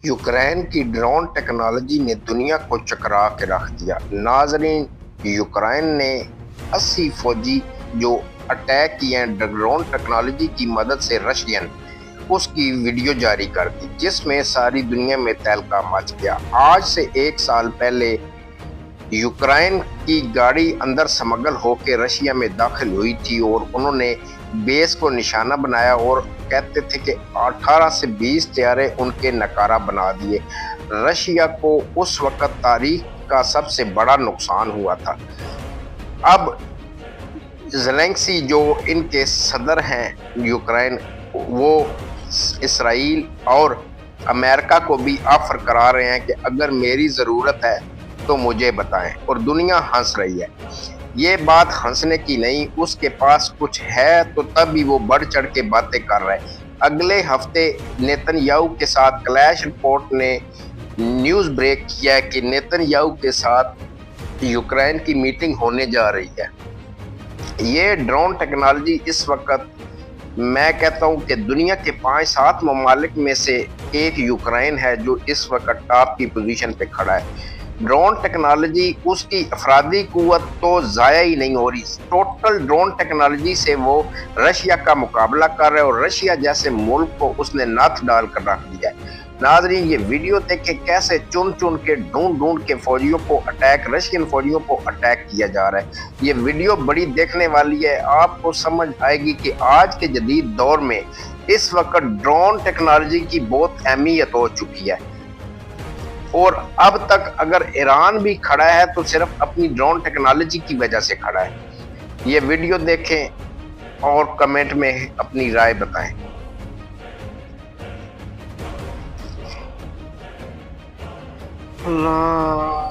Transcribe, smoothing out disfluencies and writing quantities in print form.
Ukraine की drone technology ने दुनिया को चकरा के रख दिया। नाजरीन, यूक्रेन ने 80 फौजी जो अटैक किए हैं ड्रोन टेक्नोलॉजी की मदद से रशियन, उसकी वीडियो जारी कर दी, जिसमें सारी दुनिया में तहलका मच गया। आज से 1 साल पहले यूक्रेन की गाड़ी अंदर स्मगल होकर रशिया में दाखिल हुई थी और उन्होंने बेस को निशाना बनाया और कहते थे कि 18 से 20 तैयारे उनके नकारा बना दिए। रशिया को उस वक्त तारीख का सबसे बड़ा नुकसान हुआ था। अब ज़ेलेंस्की जो इनके सदर हैं यूक्रेन, वो इसराइल और अमेरिका को भी ऑफर करा रहे हैं कि अगर मेरी ज़रूरत है तो मुझे बताएं, और दुनिया हंस रही है। ये बात हंसने की नहीं, उसके पास कुछ है तो तब भी वो बढ़ चढ़ के बातें कर रहे हैं। अगले हफ्ते नेतन्याहू के साथ क्लैश रिपोर्ट ने न्यूज़ ब्रेक किया है कि नेतन्याहू के साथ यूक्रेन की मीटिंग होने जा रही है। ये ड्रोन टेक्नोलॉजी इस वक्त मैं कहता हूं कि दुनिया के 5-7 ममालिक में से एक यूक्रेन है जो इस वक्त टॉप की पोजीशन पे खड़ा है। ड्रोन टेक्नोलॉजी, उसकी अफरादी कुव्वत तो ज़ाया ही नहीं हो रही। टोटल ड्रोन टेक्नोलॉजी से वो रशिया का मुकाबला कर रहे हैं और रशिया जैसे मुल्क को उसने नथ डाल कर रख दिया है। नाज़रीन, ये वीडियो देखे कैसे चुन चुन के ढूंढ के फौजियों को अटैक, रशियन फौजियों को अटैक किया जा रहा है। ये वीडियो बड़ी देखने वाली है, आपको समझ आएगी कि आज के जदीद दौर में इस वक्त ड्रोन टेक्नोलॉजी की बहुत अहमियत हो चुकी है। और अब तक अगर ईरान भी खड़ा है तो सिर्फ अपनी ड्रोन टेक्नोलॉजी की वजह से खड़ा है। ये वीडियो देखें और कमेंट में अपनी राय बताएं। अल्लाह।